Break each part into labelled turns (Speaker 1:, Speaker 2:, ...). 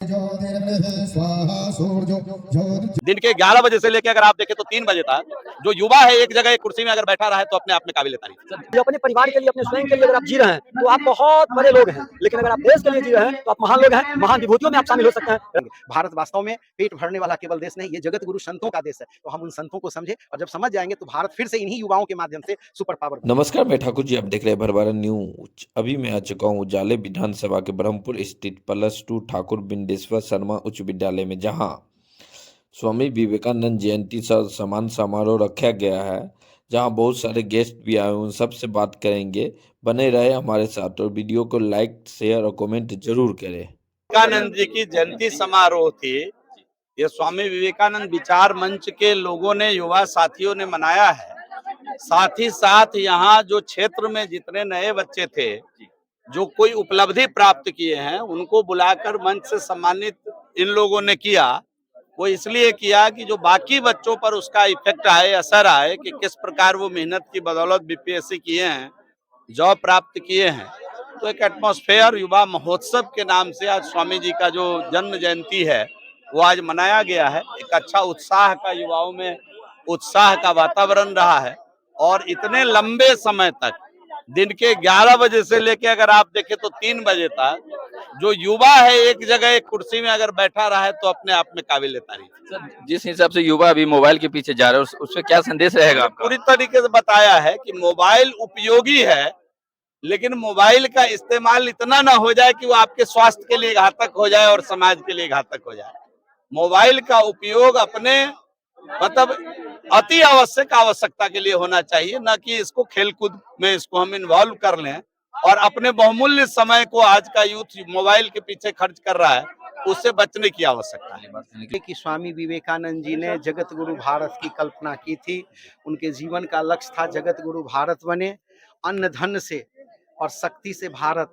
Speaker 1: दिन के 11 बजे से लेकर अगर आप देखें तो 3 बजे तक जो युवा है एक जगह एक कुर्सी में अगर बैठा रहा है तो अपने आप में काबिल तारीफ।
Speaker 2: जो अपने परिवार के लिए अपने स्वयं के लिए अगर आप जी रहे हैं तो आप बहुत बड़े लोग हैं, लेकिन अगर आप देश के लिए जी रहे हैं तो आप महान लोग हैं, महान विभूतियों में आप शामिल हो सकते हैं।
Speaker 3: भारत वास्तव में पेट भरने वाला केवल देश नहीं, ये जगत गुरु संतों का देश है। तो हम उन संतों को समझे और जब समझ जाएंगे तो भारत फिर से इन्हीं युवाओं के माध्यम से सुपर पावर।
Speaker 4: नमस्कार, मैं ठाकुर जी, आप देख रहे हैं भरभारत न्यूज। अभी मैं आ चुका हूँ उजाले विधानसभा के ब्रह्मपुर स्थित +2 ठाकुर बिंदेश्वर शर्मा उच्च विद्यालय में, जहां स्वामी विवेकानंद जयंती सम्मान समारोह रखा गया है, जहां बहुत सारे गेस्ट भी आए हुए हैं। सबसे बात करेंगे, बने रहे हमारे साथ और वीडियो को लाइक, शेयर और कमेंट जरूर करें।
Speaker 1: विवेकानंद जी की जयंती समारोह थी। ये स्वामी विवेकानंद विचार मंच के लोगों ने, युवा साथियों ने मनाया है। साथ ही साथ यहाँ जो क्षेत्र में जितने नए बच्चे थे जो कोई उपलब्धि प्राप्त किए हैं उनको बुलाकर मंच से सम्मानित इन लोगों ने किया। वो इसलिए किया कि जो बाकी बच्चों पर उसका इफेक्ट आए, असर आए कि किस प्रकार वो मेहनत की बदौलत बीपीएससी किए हैं, जॉब प्राप्त किए हैं। तो एक एटमॉस्फेयर युवा महोत्सव के नाम से आज स्वामी जी का जो जन्म जयंती है वो आज मनाया गया है। एक अच्छा उत्साह का, युवाओं में उत्साह का वातावरण रहा है। और इतने लंबे समय तक, दिन के 11 बजे से लेके अगर आप देखें तो 3 बजे तक जो युवा है एक जगह एक कुर्सी में अगर बैठा रहा है तो अपने आप में काबिल तारीफ।
Speaker 5: सर, जिस हिसाब से युवा अभी मोबाइल के पीछे जा रहे हैं उसमें क्या संदेश रहेगा आपका?
Speaker 1: पूरी तरीके से बताया है कि मोबाइल उपयोगी है, लेकिन मोबाइल का इस्तेमाल इतना ना हो जाए कि वो आपके स्वास्थ्य के लिए घातक हो जाए और समाज के लिए घातक हो जाए। मोबाइल का उपयोग अपने मतलब अति आवश्यक आवश्यकता के लिए होना चाहिए, न कि इसको खेलकूद में इसको हम इन्वॉल्व कर लें और अपने बहुमूल्य समय को आज का यूथ मोबाइल के पीछे खर्च कर रहा है, उससे बचने की आवश्यकता है।
Speaker 3: कि स्वामी विवेकानंद जी ने जगत गुरु भारत की कल्पना की थी। उनके जीवन का लक्ष्य था जगत गुरु भारत बने। अन्न धन से और शक्ति से भारत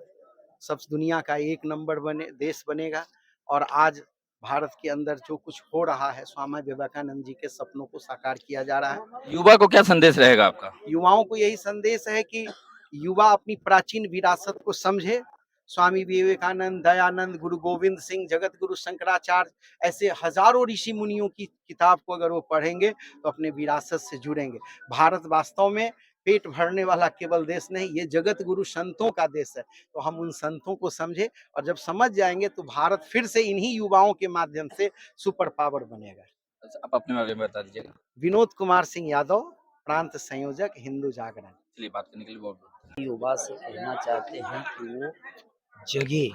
Speaker 3: सब दुनिया का एक नंबर देश बनेगा। और आज भारत के अंदर जो कुछ हो रहा है, स्वामी विवेकानंद जी के सपनों को साकार किया जा रहा है।
Speaker 5: युवा को क्या संदेश रहेगा आपका?
Speaker 3: युवाओं को यही संदेश है कि युवा अपनी प्राचीन विरासत को समझे। स्वामी विवेकानंद, दयानंद, गुरु गोविंद सिंह, जगत गुरु शंकराचार्य, ऐसे हजारों ऋषि मुनियों की किताब को अगर वो पढ़ेंगे तो अपने विरासत से जुड़ेंगे। भारत वास्तव में पेट भरने वाला केवल देश नहीं, ये जगत गुरु संतों का देश है। तो हम उन संतों को समझे और जब समझ जाएंगे तो भारत फिर से इन्हीं युवाओं के माध्यम से सुपर पावर बनेगा।
Speaker 5: आप अपने बारे में बता दीजिएगा।
Speaker 3: विनोद कुमार सिंह यादव, प्रांत संयोजक, हिंदू जागरण।
Speaker 5: चलिए, बात करने के लिए बहुत बहुत
Speaker 2: युवा से कहना चाहते हैं कि वो जगे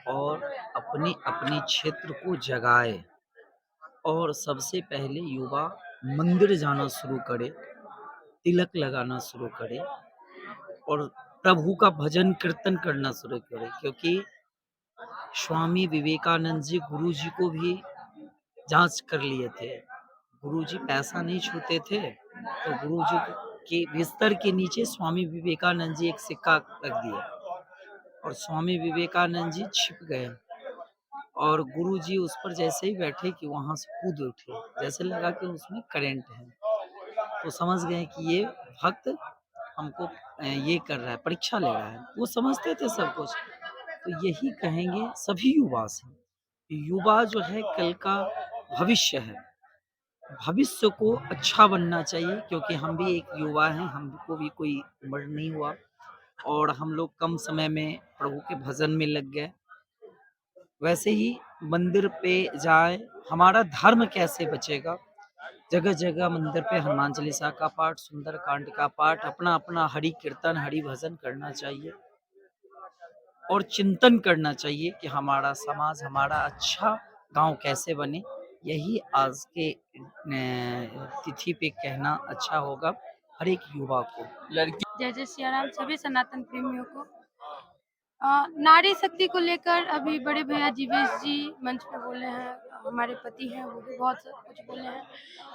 Speaker 2: और अपने अपने क्षेत्र को जगाए, और सबसे पहले युवा मंदिर जाना शुरू करे, तिलक लगाना शुरू करे और प्रभु का भजन कीर्तन करना शुरू करे। क्योंकि स्वामी विवेकानंद जी गुरु जी को भी जांच कर लिए थे। गुरु जी पैसा नहीं छूते थे, तो गुरु जी के बिस्तर के नीचे स्वामी विवेकानंद जी एक सिक्का रख दिया और स्वामी विवेकानंद जी छिप गए। और गुरु जी उस पर जैसे ही बैठे कि वहां से कूद उठे, जैसे लगा कि उसमें करंट है। तो समझ गए कि ये भक्त हमको ये कर रहा है, परीक्षा ले रहा है। वो समझते थे सब कुछ। तो यही कहेंगे सभी युवा से, युवा जो है कल का भविष्य है। भविष्य को अच्छा बनना चाहिए, क्योंकि हम भी एक युवा हैं, हमको भी कोई उम्र नहीं हुआ और हम लोग कम समय में प्रभु के भजन में लग गए। वैसे ही मंदिर पे जाए, हमारा धर्म कैसे बचेगा? जगह जगह मंदिर पे हनुमान चालीसा का पाठ, सुंदर कांड का पाठ, अपना अपना हरि कीर्तन, हरि भजन करना चाहिए और चिंतन करना चाहिए कि हमारा समाज, हमारा अच्छा गांव कैसे बने। यही आज के तिथि पे कहना अच्छा होगा हर एक युवा को।
Speaker 5: लड़की
Speaker 6: जय जय सिया राम सभी सनातन प्रेमियों को। नारी शक्ति को लेकर अभी बड़े भैया जीवेश जी मंच पे बोले हैं, हमारे पति हैं वो भी बहुत कुछ बोले हैं,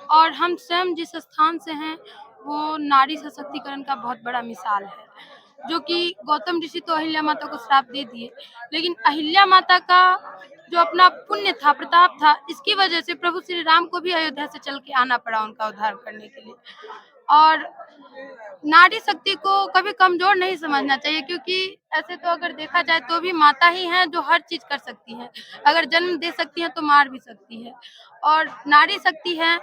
Speaker 6: और हम स्वयं जिस स्थान से हैं वो नारी सशक्तिकरण का बहुत बड़ा मिसाल है। जो कि गौतम ऋषि तो अहिल्या माता को श्राप दे दिए, लेकिन अहिल्या माता का जो अपना पुण्य था, प्रताप था, इसकी वजह से प्रभु श्री राम को भी अयोध्या से चल के आना पड़ा उनका उद्धार करने के लिए। और नारी शक्ति को कभी कमजोर नहीं समझना चाहिए, क्योंकि ऐसे तो अगर देखा जाए तो भी माता ही हैं जो हर चीज कर सकती हैं। अगर जन्म दे सकती हैं तो मार भी सकती है। और नारी शक्ति है,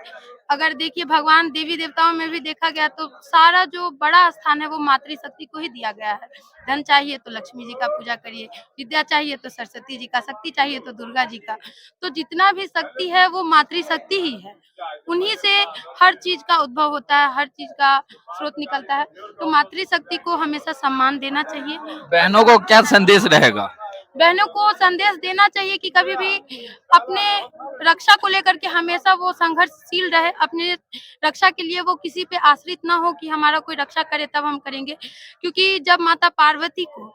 Speaker 6: अगर देखिए भगवान देवी देवताओं में भी देखा गया तो सारा जो बड़ा स्थान है वो मातृ शक्ति को ही दिया गया है। धन चाहिए तो लक्ष्मी जी का पूजा करिए, विद्या चाहिए तो सरस्वती जी का, शक्ति चाहिए तो दुर्गा जी का। तो जितना भी शक्ति है वो मातृ शक्ति ही है। उन्हीं से हर चीज का उद्भव होता है, हर चीज का स्रोत निकलता है। तो मातृ शक्ति को हमेशा सम्मान देना चाहिए।
Speaker 5: बहनों को क्या संदेश रहेगा?
Speaker 6: बहनों को संदेश देना चाहिए कि कभी भी अपने रक्षा को लेकर के हमेशा वो संघर्षशील रहे। अपने रक्षा के लिए वो किसी पे आश्रित ना हो कि हमारा कोई रक्षा करे तब हम करेंगे। क्योंकि जब माता पार्वती को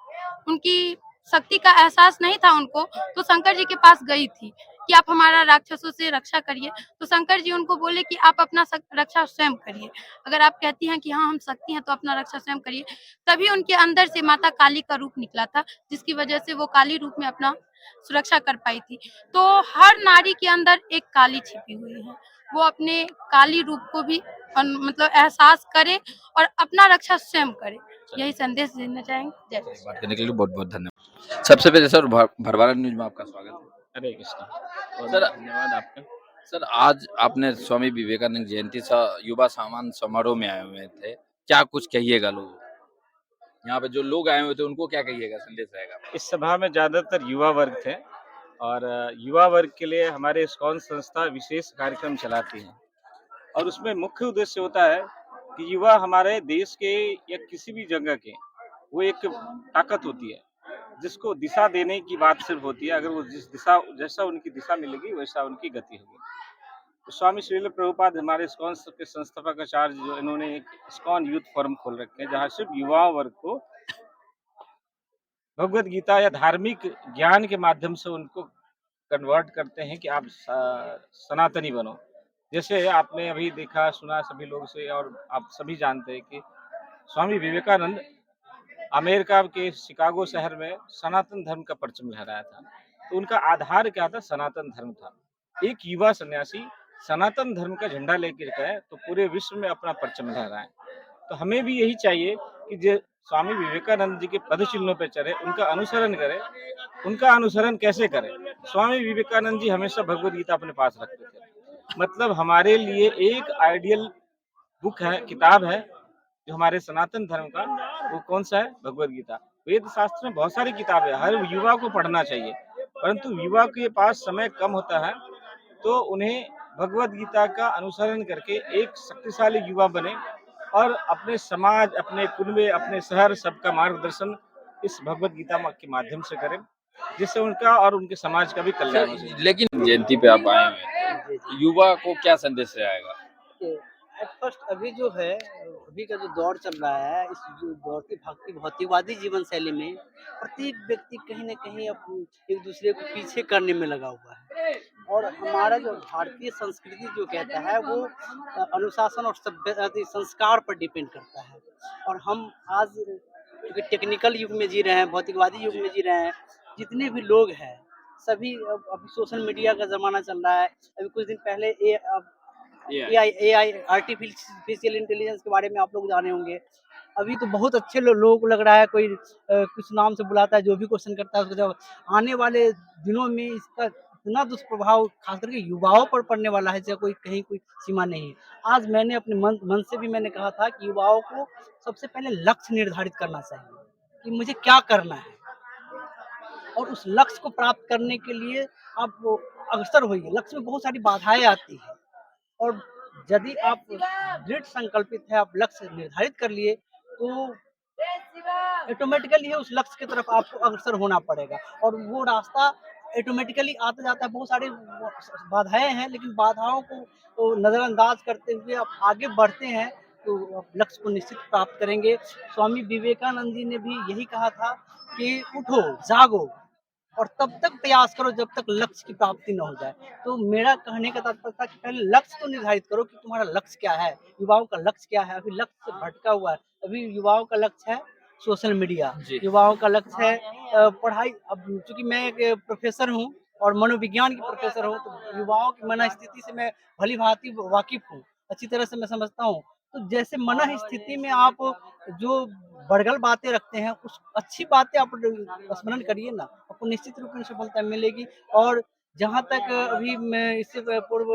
Speaker 6: उनकी शक्ति का एहसास नहीं था उनको, तो शंकर जी के पास गई थी कि आप हमारा राक्षसों से रक्षा करिए। तो शंकर जी उनको बोले कि आप अपना रक्षा स्वयं करिए। अगर आप कहती हैं कि हाँ हम शक्ति हैं तो अपना रक्षा स्वयं करिए। तभी उनके अंदर से माता काली का रूप निकला था, जिसकी वजह से वो काली रूप में अपना सुरक्षा कर पाई थी। तो हर नारी के अंदर एक काली छिपी हुई है, वो अपने काली रूप को भी मतलब एहसास करे और अपना रक्षा स्वयं करे। यही संदेश देना चाहेंगे। जय श्री
Speaker 5: बात करने के लिए बहुत बहुत धन्यवाद। सबसे पहले सर भरवारा न्यूज में आपका स्वागत है।
Speaker 7: हरे कृष्ण। बहुत
Speaker 5: सर
Speaker 7: धन्यवाद आपका।
Speaker 5: सर आज आपने स्वामी विवेकानंद जयंती युवा सम्मान समारोह में आए हुए थे, क्या कुछ कहिएगा लोगों को? यहाँ पे जो लोग आए हुए थे उनको क्या कहिएगा, संदेश रहेगा?
Speaker 7: इस सभा में ज्यादातर युवा वर्ग थे और युवा वर्ग के लिए हमारे इस्कॉन संस्था विशेष कार्यक्रम चलाती है और उसमें मुख्य उद्देश्य होता है कि युवा हमारे देश के या किसी भी जगह के वो एक ताकत होती है जिसको दिशा देने की बात सिर्फ होती है। अगर वो जिस दिशा जैसा उनकी दिशा मिलेगी वैसा उनकी गति होगी। तो स्वामी श्रील प्रभुपाद हमारे इस्कॉन के संस्थापक आचार्य जो इन्होंने एक इस्कॉन यूथ फोरम खोल रखे हैं जहाँ सिर्फ युवा वर्ग को भगवत गीता या धार्मिक ज्ञान के माध्यम से उनको कन्वर्ट करते हैं कि आप सनातनी बनो। जैसे आपने अभी देखा सुना सभी लोग से और आप सभी जानते हैं कि स्वामी विवेकानंद अमेरिका के शिकागो शहर में सनातन धर्म का परचम लहराया था। तो उनका आधार क्या था? सनातन धर्म था। एक युवा सन्यासी सनातन धर्म का झंडा लेकर गए तो पूरे विश्व में अपना परचम लहराए। तो हमें भी यही चाहिए कि जो स्वामी विवेकानंद जी के पद चिन्हों पर चले, उनका अनुसरण करें। उनका अनुसरण कैसे करें? स्वामी विवेकानंद जी हमेशा भगवत गीता अपने पास रखते थे। मतलब हमारे लिए एक आइडियल बुक है, किताब है जो हमारे सनातन धर्म का, वो कौन सा है? भगवत गीता। वेद शास्त्र में बहुत सारी किताबें हर युवा को पढ़ना चाहिए, परंतु युवा के पास समय कम होता है तो उन्हें भगवत गीता का अनुसरण करके एक शक्तिशाली युवा बने और अपने समाज, अपने कुनबे, अपने शहर सबका मार्गदर्शन इस भगवत गीता के माध्यम से करें, जिससे उनका और उनके समाज का भी कल्याण हो सके।
Speaker 5: लेकिन जयंती पे आप आए हुए हैं, युवा को क्या संदेश रहेगा?
Speaker 8: एट फर्स्ट अभी जो है, अभी का जो दौर चल रहा है, इस जो दौड़ती भागती भौतिकवादी जीवन शैली में प्रत्येक व्यक्ति कहीं ना कहीं एक दूसरे को पीछे करने में लगा हुआ है। और हमारा जो भारतीय संस्कृति जो कहता है वो अनुशासन और सभ्य संस्कार पर डिपेंड करता है। और हम आज क्योंकि टेक्निकल युग में जी रहे हैं, भौतिकवादी युग में जी रहे हैं, जितने भी लोग हैं सभी अभी सोशल मीडिया का जमाना चल रहा है। अभी कुछ दिन पहले एआई आर्टिफिशियल इंटेलिजेंस के बारे में आप लोग जाने होंगे। अभी तो बहुत अच्छे लोगों को लग रहा है, कोई कुछ नाम से बुलाता है, जो भी क्वेश्चन करता है उसको जब आने वाले दिनों में इसका इतना दुष्प्रभाव खास करके युवाओं पर पड़ने वाला है जैसे कोई कहीं कोई सीमा नहीं है। आज मैंने अपने मन से भी मैंने कहा था कि युवाओं को सबसे पहले लक्ष्य निर्धारित करना चाहिए कि मुझे क्या करना है, और उस लक्ष्य को प्राप्त करने के लिए आप अग्रसर होइए। लक्ष्य में बहुत सारी बाधाएं आती है और यदि आप दृढ़ संकल्पित है, आप लक्ष्य निर्धारित कर लिए तो ऑटोमेटिकली उस लक्ष्य की तरफ आपको अग्रसर होना पड़ेगा और वो रास्ता ऑटोमेटिकली आता जाता है। बहुत सारी बाधाएं हैं, लेकिन बाधाओं को नजरअंदाज करते हुए आप आगे बढ़ते हैं तो आप लक्ष्य को निश्चित प्राप्त करेंगे। स्वामी विवेकानंद जी ने भी यही कहा था कि उठो, जागो और तब तक प्रयास करो जब तक लक्ष्य की प्राप्ति न हो जाए। तो मेरा कहने का तात्पर्य था कि पहले लक्ष्य तो निर्धारित करो कि तुम्हारा लक्ष्य क्या है, युवाओं का लक्ष्य क्या है। अभी लक्ष्य से भटका हुआ है। अभी युवाओं का लक्ष्य है सोशल मीडिया, युवाओं का लक्ष्य है पढ़ाई। अब चूंकि मैं एक प्रोफेसर हूँ और मनोविज्ञान की प्रोफेसर हूँ, तो युवाओं की मनस्थिति से मैं भली भांति वाकिफ हूँ, अच्छी तरह से मैं समझता हूँ। तो जैसे मन स्थिति में आप जो बड़गल बातें रखते हैं, उस अच्छी बातें आप स्मरण करिए ना, आपको निश्चित रूप में सफलता मिलेगी। और जहाँ तक अभी मैं इससे पूर्व